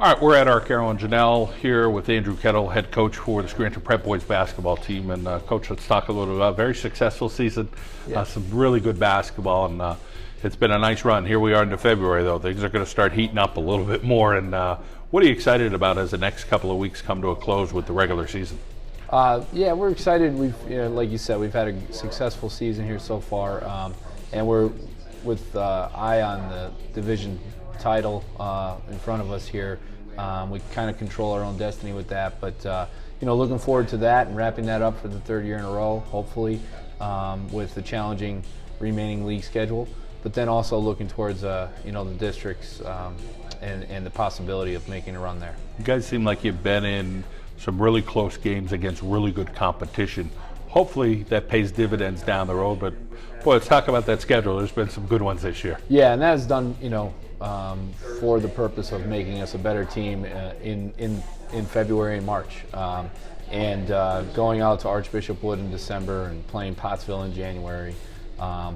All right, we're at Arcaro and Genell here with Andrew Kettle, head coach for the Scranton Prep Boys basketball team. And Coach, let's talk a little about a very successful season, some really good basketball, and it's been a nice run. Here we are into February, though. Things are going to start heating up a little bit more. And what are you excited about as the next couple of weeks come to a close with the regular season? Yeah, we're excited. Like you said, we've had a successful season here so far, and we're with eye on the division title in front of us here. We kind of control our own destiny with that, but looking forward to that and wrapping that up for the third year in a row, hopefully, with the challenging remaining league schedule. But then also looking towards the districts and the possibility of making a run there. You guys seem like you've been in some really close games against really good competition. Hopefully that pays dividends down the road, but boy, let's talk about that schedule. There's been some good ones this year. Yeah, and that is done, for the purpose of making us a better team in February and March. Going out to Archbishop Wood in December and playing Pottsville in January,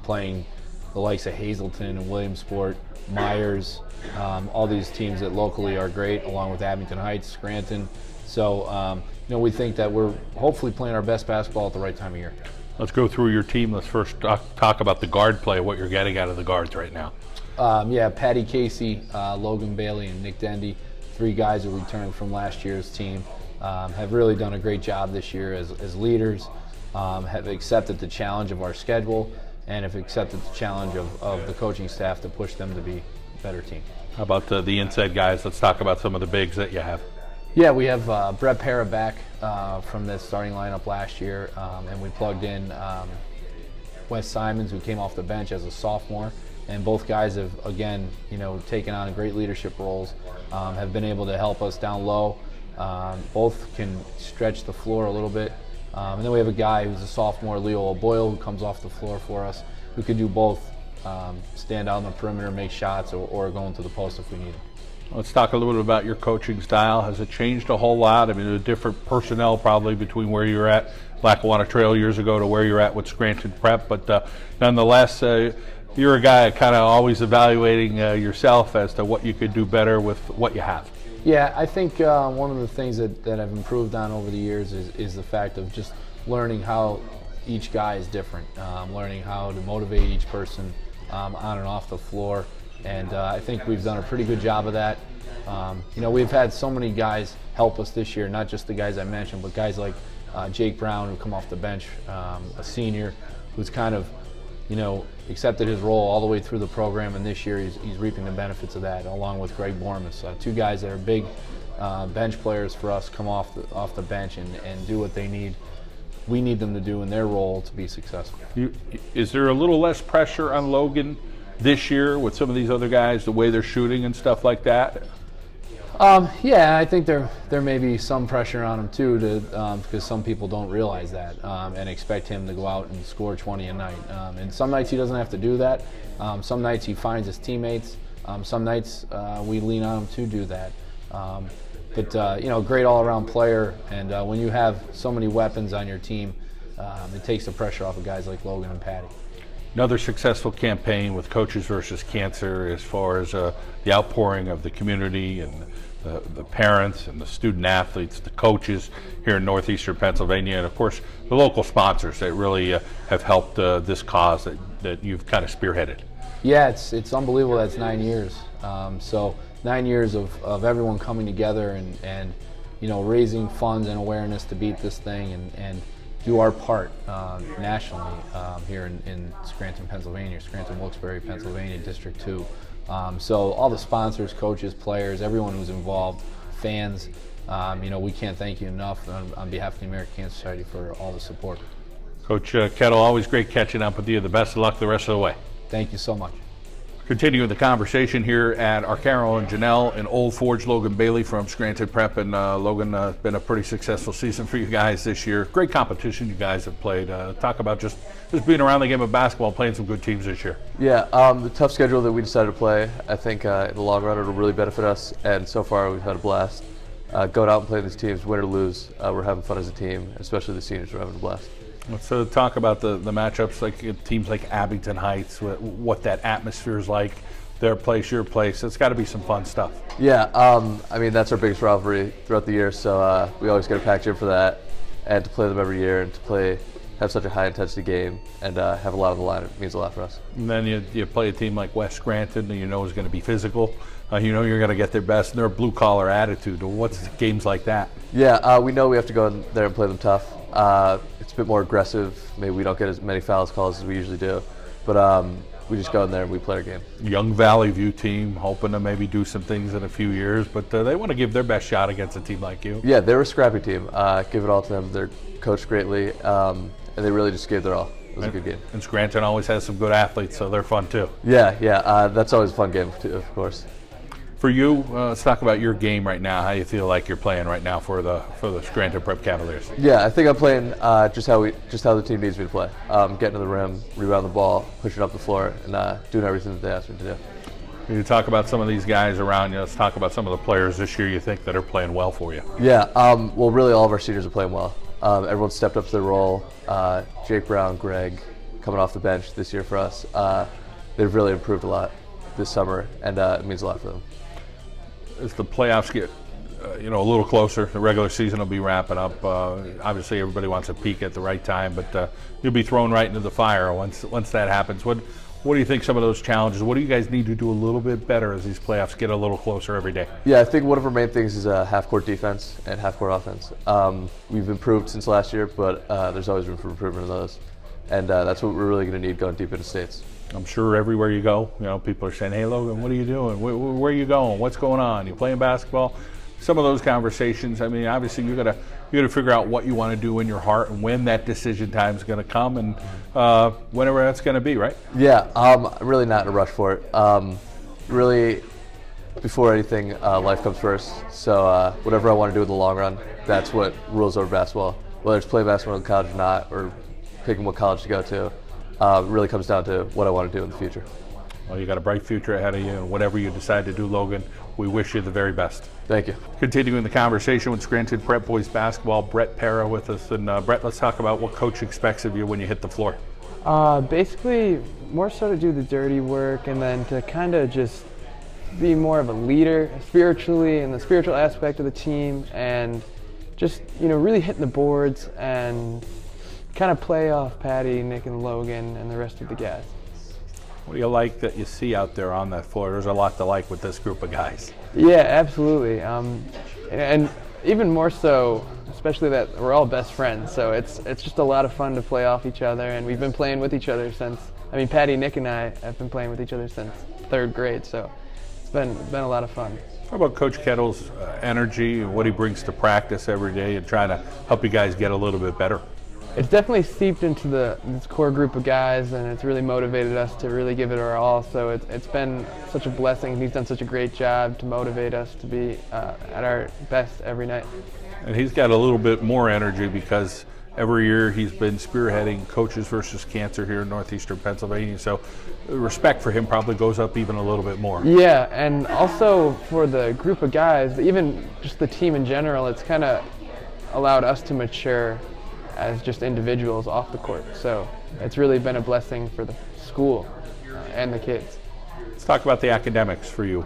playing the likes of Hazleton and Williamsport, Myers, all these teams that locally are great, along with Abington Heights, Scranton. So, we think that we're hopefully playing our best basketball at the right time of year. Let's go through your team. Let's first talk about the guard play, what you're getting out of the guards right now. Patty Casey, Logan Bailey, and Nick Dendy, three guys who returned from last year's team, have really done a great job this year as leaders, have accepted the challenge of our schedule, and have accepted the challenge of the coaching staff to push them to be a better team. How about the inside guys? Let's talk about some of the bigs that you have. Yeah, we have Brett Parra back from the starting lineup last year, and we plugged in Wes Simons, who came off the bench as a sophomore. And both guys have, again, taken on great leadership roles, have been able to help us down low. Both can stretch the floor a little bit. And then we have a guy who's a sophomore, Leo O'Boyle, who comes off the floor for us, who can do both, stand out on the perimeter, make shots, or go into the post if we need it. Let's talk a little bit about your coaching style. Has it changed a whole lot? I mean, there's different personnel probably between where you're at Lackawanna Trail years ago to where you're at with Scranton Prep, but nonetheless, you're a guy kind of always evaluating yourself as to what you could do better with what you have. Yeah, I think one of the things that I've improved on over the years is the fact of just learning how each guy is different, learning how to motivate each person on and off the floor. And I think we've done a pretty good job of that. We've had so many guys help us this year, not just the guys I mentioned, but guys like Jake Brown, who come off the bench, a senior, who's kind of, accepted his role all the way through the program, and this year he's reaping the benefits of that, along with Greg Bormas. Two guys that are big bench players for us, come off the bench and do what we need them to do in their role to be successful. Is there a little less pressure on Logan this year with some of these other guys, the way they're shooting and stuff like that? Yeah, I think there may be some pressure on him too, because some people don't realize that and expect him to go out and score 20 a night. And some nights he doesn't have to do that. Some nights he finds his teammates. Some nights we lean on him to do that. Great all-around player. And when you have so many weapons on your team, it takes the pressure off of guys like Logan and Patty. Another successful campaign with Coaches versus Cancer as far as the outpouring of the community and the parents and the student athletes, the coaches here in northeastern Pennsylvania, and of course the local sponsors that really have helped this cause that you've kind of spearheaded. Yeah, it's unbelievable. That's 9 years. So 9 years of everyone coming together and raising funds and awareness to beat this thing and do our part nationally here in Scranton, Pennsylvania, Scranton, Wilkes-Barre, Pennsylvania, District 2. So all the sponsors, coaches, players, everyone who's involved, fans, we can't thank you enough on behalf of the American Cancer Society for all the support. Coach Kettle, always great catching up with you. The best of luck the rest of the way. Thank you so much. Continuing the conversation here at Arcaro and Genell and Old Forge, Logan Bailey from Scranton Prep. And Logan, been a pretty successful season for you guys this year. Great competition you guys have played. Talk about just being around the game of basketball, playing some good teams this year. Yeah, the tough schedule that we decided to play, I think in the long run it'll really benefit us. And so far we've had a blast. Going out and playing these teams, win or lose, we're having fun as a team, especially the seniors are having a blast. Let's talk about the matchups, like teams like Abington Heights, what that atmosphere is like, their place, your place. It's got to be some fun stuff. Yeah, I mean, that's our biggest rivalry throughout the year, so we always get a packed gym for that. And to play them every year and to have such a high-intensity game and have a lot on the line, it means a lot for us. And then you play a team like West Scranton, and you know is going to be physical. You know you're going to get their best, and they're a blue-collar attitude. What's games like that? Yeah, we know we have to go in there and play them tough. It's a bit more aggressive. Maybe we don't get as many fouls calls as we usually do, but we just go in there and we play our game. Young Valley View team, hoping to maybe do some things in a few years, but they want to give their best shot against a team like you. Yeah, they're a scrappy team. Give it all to them. They're coached greatly, and they really just gave their all. It was a good game. And Scranton always has some good athletes, so they're fun too. Yeah, that's always a fun game too, of course. For you, let's talk about your game right now. How you feel like you're playing right now for the Scranton Prep Cavaliers? Yeah, I think I'm playing just how the team needs me to play. Getting to the rim, rebound the ball, pushing up the floor, and doing everything that they asked me to do. You talk about some of these guys around you. Let's talk about some of the players this year you think that are playing well for you. Yeah, well, really all of our seniors are playing well. Everyone stepped up to their role. Jake Brown, Greg, coming off the bench this year for us. They've really improved a lot this summer, and it means a lot for them. As the playoffs get a little closer, the regular season will be wrapping up. Obviously, everybody wants a peak at the right time, but you'll be thrown right into the fire once that happens. What do you think some of those challenges? What do you guys need to do a little bit better as these playoffs get a little closer every day? Yeah, I think one of our main things is half-court defense and half-court offense. We've improved since last year, but there's always room for improvement in those, and that's what we're really going to need going deep into states. I'm sure everywhere you go, people are saying, "Hey, Logan, what are you doing? Where are you going? What's going on? You playing basketball?" Some of those conversations. I mean, obviously, you gotta figure out what you want to do in your heart and when that decision time is going to come and whenever that's going to be, right? Yeah, I'm really not in a rush for it. Really, before anything, life comes first. So whatever I want to do in the long run, that's what rules over basketball. Whether it's play basketball in college or not, or picking what college to go to. It really comes down to what I want to do in the future. Well, you got a bright future ahead of you, and whatever you decide to do, Logan, we wish you the very best. Thank you. Continuing the conversation with Scranton Prep Boys Basketball, Brett Para with us. And Brett, let's talk about what Coach expects of you when you hit the floor. Basically, more so to do the dirty work and then to kind of just be more of a leader spiritually in the spiritual aspect of the team and just, really hitting the boards and kind of play off Patty, Nick, and Logan, and the rest of the guys. What do you like that you see out there on that floor? There's a lot to like with this group of guys. Yeah, absolutely. And even more so, especially that we're all best friends, so it's just a lot of fun to play off each other, and we've been playing with each other since, Patty, Nick, and I have been playing with each other since 3rd grade, so it's been a lot of fun. How about Coach Kettle's energy and what he brings to practice every day and trying to help you guys get a little bit better? It's definitely seeped into this core group of guys, and it's really motivated us to really give it our all. So it's been such a blessing. He's done such a great job to motivate us to be at our best every night. And he's got a little bit more energy because every year he's been spearheading Coaches versus Cancer here in northeastern Pennsylvania. So the respect for him probably goes up even a little bit more. Yeah, and also for the group of guys, even just the team in general, it's kind of allowed us to mature as just individuals off the court. So it's really been a blessing for the school and the kids. Let's talk about the academics for you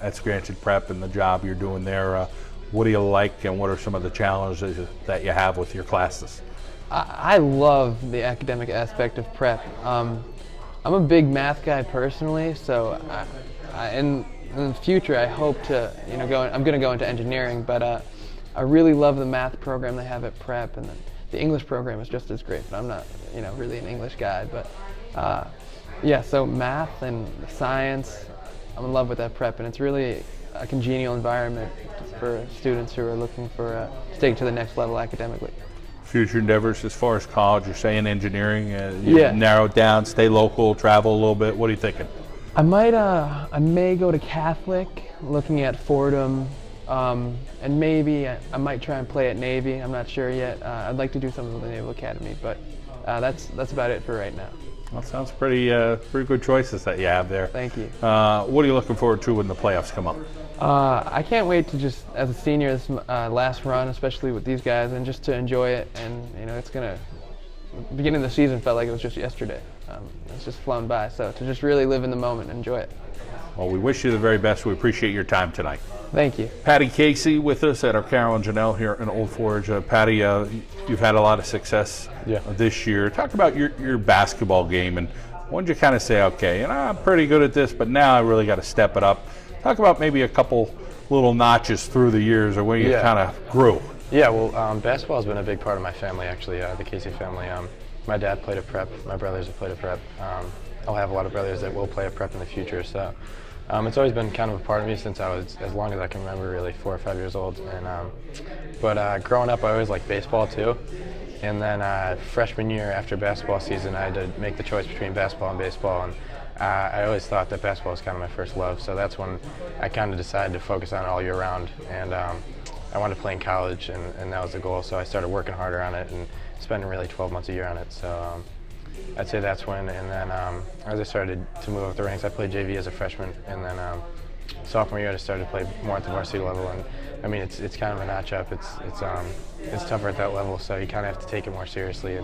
at Scranton Prep and the job you're doing there. What do you like and what are some of the challenges that you have with your classes? I love the academic aspect of prep. I'm a big math guy personally, so in the future I hope to, I'm going to go into engineering, but I really love the math program they have at prep, and the English program is just as great, but I'm not, really an English guy. But so math and science, I'm in love with that prep, and it's really a congenial environment for students who are looking for to take it to the next level academically. Future endeavors as far as college, you're saying engineering, narrow it down, stay local, travel a little bit. What are you thinking? I may go to Catholic, looking at Fordham. And maybe I might try and play at Navy. I'm not sure yet. I'd like to do something with the Naval Academy, but that's about it for right now. Well, sounds pretty good choices that you have there. Thank you. What are you looking forward to when the playoffs come up? I can't wait to just, as a senior, this last run, especially with these guys, and just to enjoy it. And it's gonna. Beginning of the season felt like it was just yesterday. It's just flown by. So to just really live in the moment and enjoy it. Well, we wish you the very best. We appreciate your time tonight. Thank you. Patty Casey with us at Arcaro and Genell here in Old Forge. Patty, you've had a lot of success this year. Talk about your basketball game, and when did you kind of say, okay, I'm pretty good at this, but now I really got to step it up. Talk about maybe a couple little notches through the years or where you kind of grew. Yeah, well, basketball has been a big part of my family, actually, the Casey family. My dad played at prep. My brothers have played at prep. I'll have a lot of brothers that will play at prep in the future. So it's always been kind of a part of me since I was, as long as I can remember, really, 4 or 5 years old. But growing up, I always liked baseball, too. And then freshman year, after basketball season, I had to make the choice between basketball and baseball. And I always thought that basketball was kind of my first love. So that's when I kind of decided to focus on it all year round. And I wanted to play in college, and that was the goal. So I started working harder on it and spending really 12 months a year on it. So I'd say that's when. And then as I started to move up the ranks, I played JV as a freshman. And then sophomore year, I started to play more at the varsity level. And I mean, it's kind of a notch up. It's tougher at that level, so you kind of have to take it more seriously.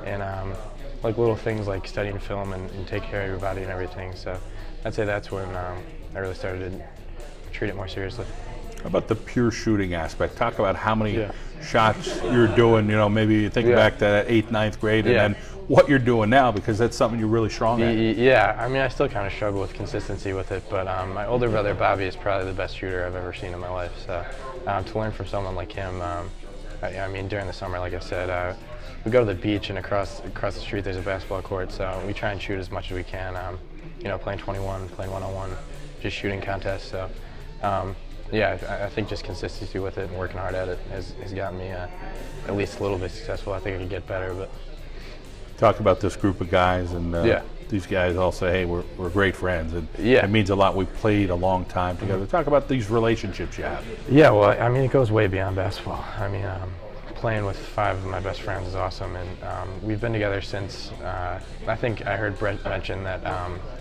And like little things like studying film and take care of your body and everything. So I'd say that's when I really started to treat it more seriously. How about the pure shooting aspect? Talk about how many shots you're doing, maybe you think back to that 8th, 9th grade, and then what you're doing now, because that's something you're really strong at. Yeah, I mean, I still kind of struggle with consistency with it, but my older brother, Bobby, is probably the best shooter I've ever seen in my life. So to learn from someone like him, I mean, during the summer, like I said, we go to the beach, and across the street there's a basketball court, so we try and shoot as much as we can, playing 21, playing 1-on-1, just shooting contests. So I think just consistency with it and working hard at it has gotten me at least a little bit successful. I think I could get better. But talk about this group of guys, and these guys all say, hey, we're great friends, and it means a lot. We played a long time together. Talk about these relationships you have. Yeah, well, I mean, it goes way beyond basketball. I mean, playing with 5 of my best friends is awesome, and we've been together since, I think I heard Brett mention that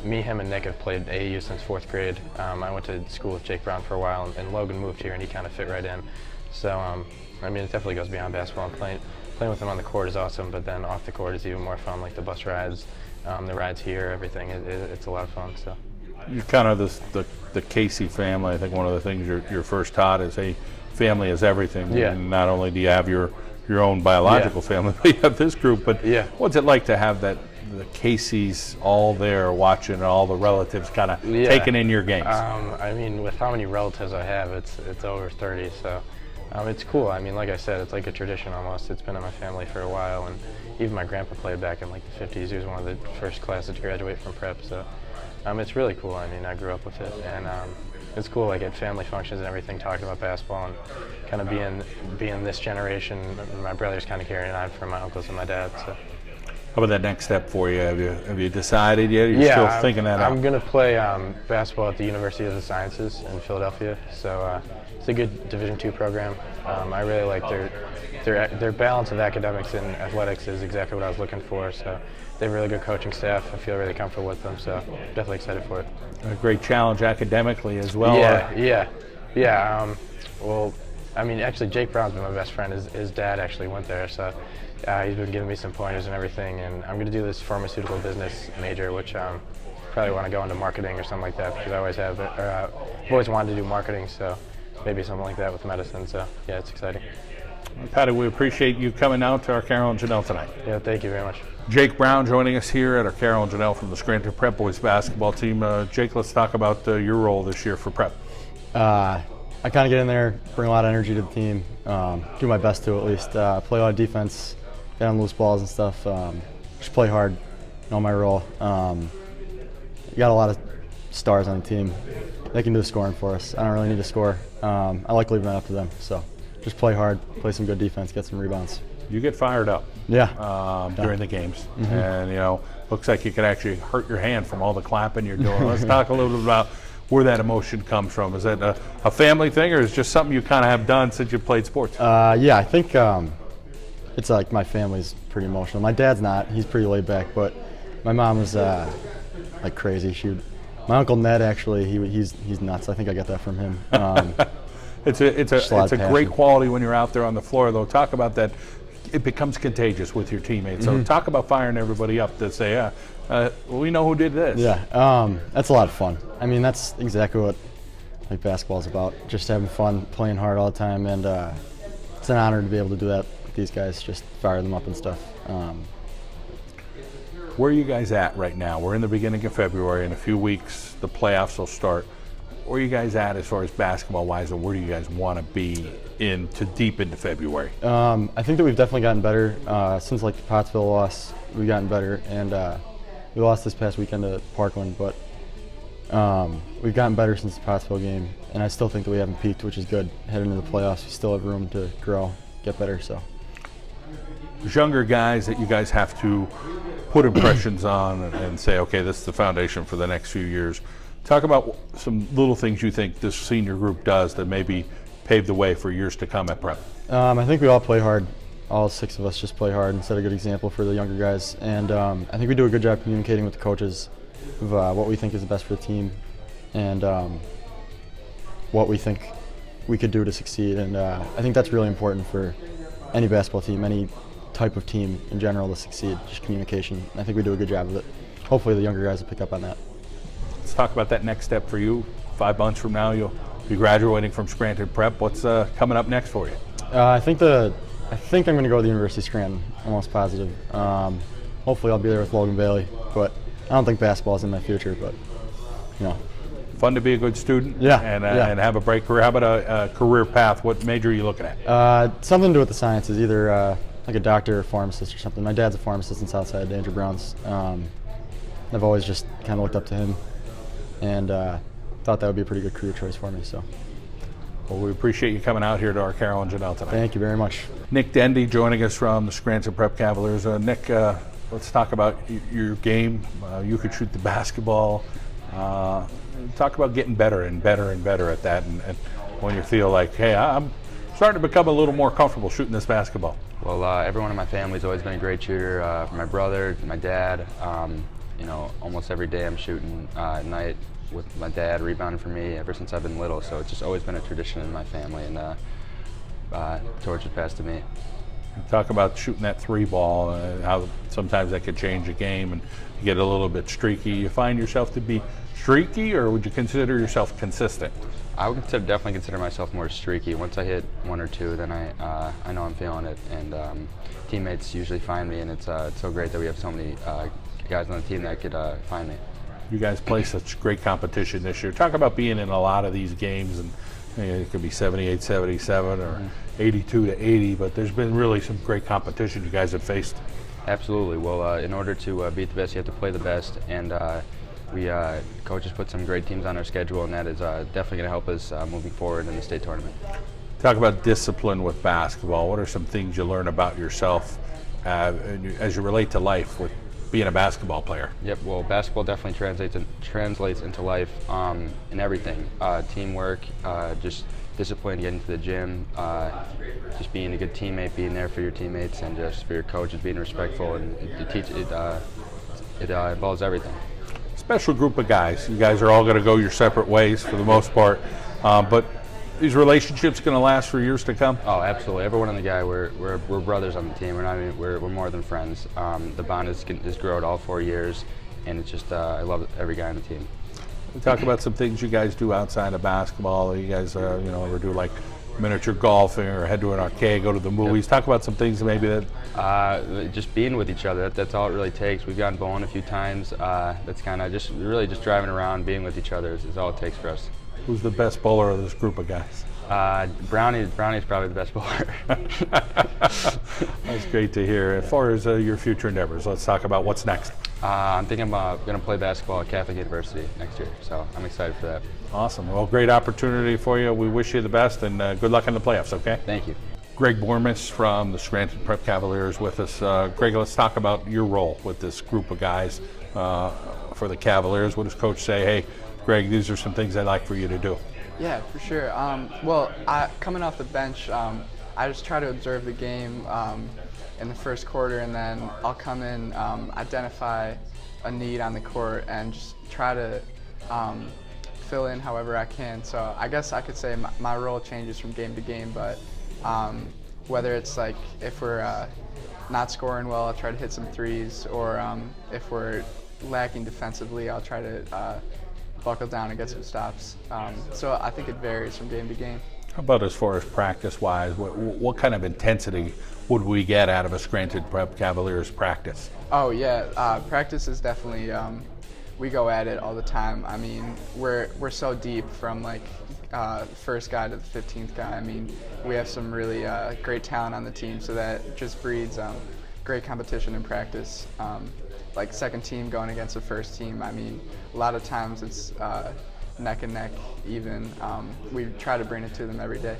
me, him, and Nick have played AAU since 4th grade. I went to school with Jake Brown for a while, and Logan moved here, and he kind of fit right in. So, I mean, it definitely goes beyond basketball. And playing with him on the court is awesome, but then off the court is even more fun, like the bus rides, the rides here, everything. It's a lot of fun. So you're kind of the Casey family. I think one of the things you're first taught is, hey, family is everything. Yeah. And not only do you have your own biological family, but you have this group. But what's it like to have the Caseys all there watching, all the relatives kind of taking in your games? I mean, with how many relatives I have, it's over 30. So it's cool. I mean, like I said, it's like a tradition almost. It's been in my family for a while, and even my grandpa played back in like the 50s. He was one of the first classes to graduate from prep. So it's really cool. I mean, I grew up with it, and it's cool, like at family functions and everything, talking about basketball and kind of being this generation. My brother's kind of carrying on from my uncles and my dad. So. How about that next step for you? Have you decided yet? You're still thinking that out? I'm going to play basketball at the University of the Sciences in Philadelphia. So it's a good Division II program. I really like their balance of academics and athletics is exactly what I was looking for. So they have a really good coaching staff. I feel really comfortable with them. So definitely excited for it. A great challenge academically as well. Yeah. Well, I mean, actually, Jake Brown's been my best friend. His dad actually went there, so he's been giving me some pointers and everything. And I'm going to do this pharmaceutical business major, which probably want to go into marketing or something like that, because I always have, I've always wanted to do marketing, so maybe something like that with medicine. So yeah, it's exciting. Patty, we appreciate you coming out to Arcaro and Genell tonight. Yeah, thank you very much. Jake Brown joining us here at Arcaro and Genell from the Scranton Prep Boys basketball team. Jake, let's talk about your role this year for Prep. I kind of get in there, bring a lot of energy to the team, do my best to at least. Play a lot of defense, get on loose balls and stuff. Just play hard, know my role. You got a lot of stars on the team. They can do the scoring for us. I don't really need to score. I like leaving that up to them. So just play hard, play some good defense, get some rebounds. You get fired up during the games. Mm-hmm. And, looks like you could actually hurt your hand from all the clapping you're doing. Let's talk a little bit about where that emotion comes from. Is that a family thing, or is it just something you kind of have done since you played sports? Yeah, I think it's like my family's pretty emotional. My dad's not. He's pretty laid back, but my mom was like crazy. My uncle Ned, actually, he's nuts. I think I got that from him. It's a great quality when you're out there on the floor, though. Talk about that. it becomes contagious with your teammates. So talk about firing everybody up to say, we know who did this. Yeah, that's a lot of fun. I mean, that's exactly what like basketball's about. Just having fun, playing hard all the time, and it's an honor to be able to do that with these guys. Just fire them up and stuff. Where are you guys at right now? We're in the beginning of February. In a few weeks, the playoffs will start. Where are you guys at as far as basketball-wise, and where do you guys want to be deep into February? I think that we've definitely gotten better since like the Pottsville loss. We've gotten better, and we lost this past weekend to Parkland, but we've gotten better since the Pottsville game, and I still think that we haven't peaked, which is good. Heading into the playoffs, we still have room to grow, get better. So, There's younger guys that you guys have to put impressions on and say, okay, this is the foundation for the next few years. Talk about some little things you think this senior group does that maybe pave the way for years to come at Prep. I think we all play hard. All 6 of us just play hard and set a good example for the younger guys. And I think we do a good job communicating with the coaches of what we think is the best for the team and what we think we could do to succeed. And I think that's really important for any basketball team, any type of team in general to succeed, just communication. I think we do a good job of it. Hopefully the younger guys will pick up on that. Let's talk about that next step for you. 5 months from now, you'll be graduating from Scranton Prep. What's coming up next for you? I think I'm going to go to the University of Scranton. Almost positive. Hopefully, I'll be there with Logan Bailey. But I don't think basketball is in my future. But Fun to be a good student. Yeah, and have a break career. How about a career path? What major are you looking at? Something to do with the sciences, either like a doctor or pharmacist or something. My dad's a pharmacist in Southside, Andrew Brown's. I've always just kind of looked up to him, and thought that would be a pretty good career choice for me. So. Well, we appreciate you coming out here to Arcaro and Genell tonight. Thank you very much. Nick Dendy joining us from the Scranton Prep Cavaliers. Nick, let's talk about your game. You could shoot the basketball. Talk about getting better and better and better at that, and when you feel like, hey, I'm starting to become a little more comfortable shooting this basketball. Well, everyone in my family's always been a great shooter. My brother, my dad. Almost every day I'm shooting at night with my dad rebounding for me ever since I've been little. So it's just always been a tradition in my family, and torch is passed to me. Talk about shooting that 3 ball, how sometimes that could change a game and you get a little bit streaky. You find yourself to be streaky, or would you consider yourself consistent? I would definitely consider myself more streaky. Once I hit 1 or 2, then I know I'm feeling it, and teammates usually find me, and it's so great that we have so many guys on the team that could find me. You guys play such great competition this year. Talk about being in a lot of these games, and it could be 78-77 or 82-80, but there's been really some great competition you guys have faced. Absolutely. Well, in order to beat the best, you have to play the best, and coaches put some great teams on our schedule, and that is definitely going to help us moving forward in the state tournament. Talk about discipline with basketball. What are some things you learn about yourself as you relate to life with being a basketball player? Yep. Well, basketball definitely translates into life in everything. Teamwork, just discipline, getting to the gym, just being a good teammate, being there for your teammates, and just for your coaches, being respectful, and it involves everything. Special group of guys. You guys are all going to go your separate ways for the most part, but these relationships going to last for years to come? Oh, absolutely. Everyone on the guy, we're brothers on the team. We're more than friends. The bond has grown all 4 years, and it's just I love every guy on the team. Talk about some things you guys do outside of basketball. You guys, ever do like miniature golfing or head to an arcade, go to the movies? Yep. Talk about some things maybe that. Just being with each other. That's all it really takes. We've gone bowling a few times. That's kind of just driving around, being with each other is all it takes for us. Who's the best bowler of this group of guys? Brownie's probably the best bowler. That's great to hear. As far as your future endeavors, let's talk about what's next. I'm thinking I'm going to play basketball at Catholic University next year, so I'm excited for that. Awesome. Well, great opportunity for you. We wish you the best, and good luck in the playoffs, okay? Thank you. Greg Bormas from the Scranton Prep Cavaliers with us. Greg, let's talk about your role with this group of guys for the Cavaliers. What does Coach say? Hey, Greg, these are some things I'd like for you to do. Yeah, for sure. Coming off the bench, I just try to observe the game in the first quarter, and then I'll come in, identify a need on the court, and just try to fill in however I can. So I guess I could say my role changes from game to game, but whether it's like if we're not scoring well, I'll try to hit some threes, or if we're lacking defensively, I'll try to buckle down and get some stops. So I think it varies from game to game. How about as far as practice-wise? What kind of intensity would we get out of a Scranton Prep Cavaliers practice? Oh yeah, practice is definitely. We go at it all the time. I mean, we're so deep from like first guy to the 15th guy. I mean, we have some really great talent on the team, so that just breeds great competition in practice. Like second team going against the first team. I mean, a lot of times it's neck and neck even. We try to bring it to them every day.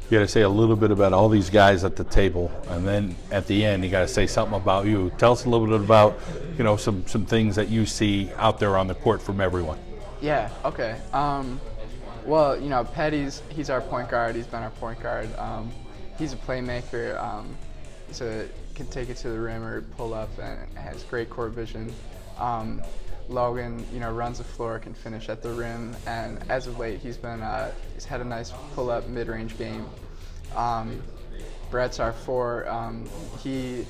You got to say a little bit about all these guys at the table, and then at the end, you got to say something about you. Tell us a little bit about, some things that you see out there on the court from everyone. Yeah. Okay. Well, Petty's he's our point guard. He's been our point guard. He's a playmaker. Can take it to the rim or pull up, and has great court vision. Logan, runs the floor, can finish at the rim, and as of late, he's had a nice pull-up mid-range game. Brett's our 4. He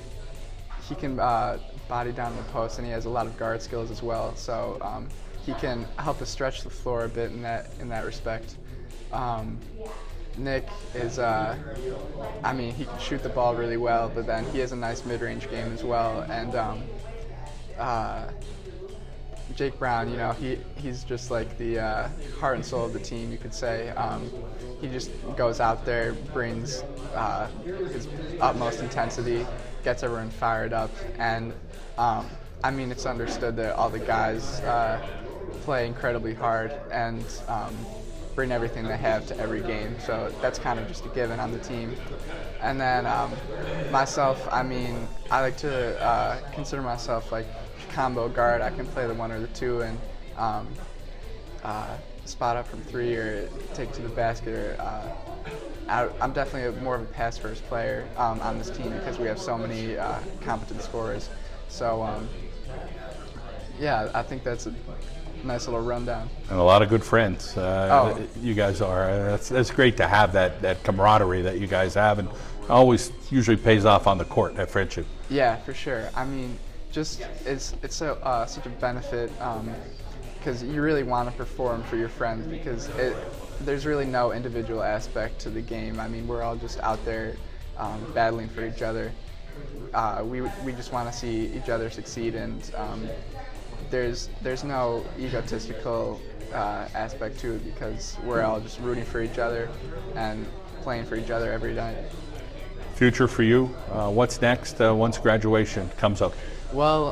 can body down the post, and he has a lot of guard skills as well. So he can help us stretch the floor a bit in that respect. Nick is, he can shoot the ball really well, but then he has a nice mid-range game as well. And Jake Brown, he's just like the heart and soul of the team, you could say. He just goes out there, brings his utmost intensity, gets everyone fired up, and it's understood that all the guys play incredibly hard and bring everything they have to every game. So that's kind of just a given on the team. And then myself, I like to consider myself like combo guard. I can play the 1 or the 2 and spot up from 3 or take it to the basket. Or I'm definitely more of a pass first player on this team because we have so many competent scorers. So I think that's a nice little rundown. And a lot of good friends. You guys are. That's great to have that camaraderie that you guys have, and always usually pays off on the court, that friendship. Yeah, for sure. It's such a benefit because you really want to perform for your friends because there's really no individual aspect to the game. We're all just out there battling for each other. We just want to see each other succeed, and there's no egotistical aspect to it because we're all just rooting for each other and playing for each other every night. Future for you, what's next once graduation comes up? Well,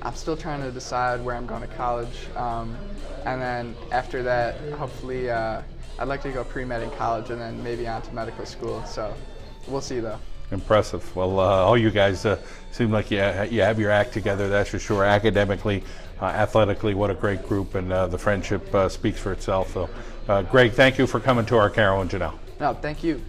I'm still trying to decide where I'm going to college, and then after that, hopefully, I'd like to go pre-med in college and then maybe on to medical school, so we'll see though. Impressive. Well, all you guys seem like you have your act together, that's for sure. Academically, athletically, what a great group, and the friendship speaks for itself. So, Greg, thank you for coming to Arcaro and Genell. No, thank you.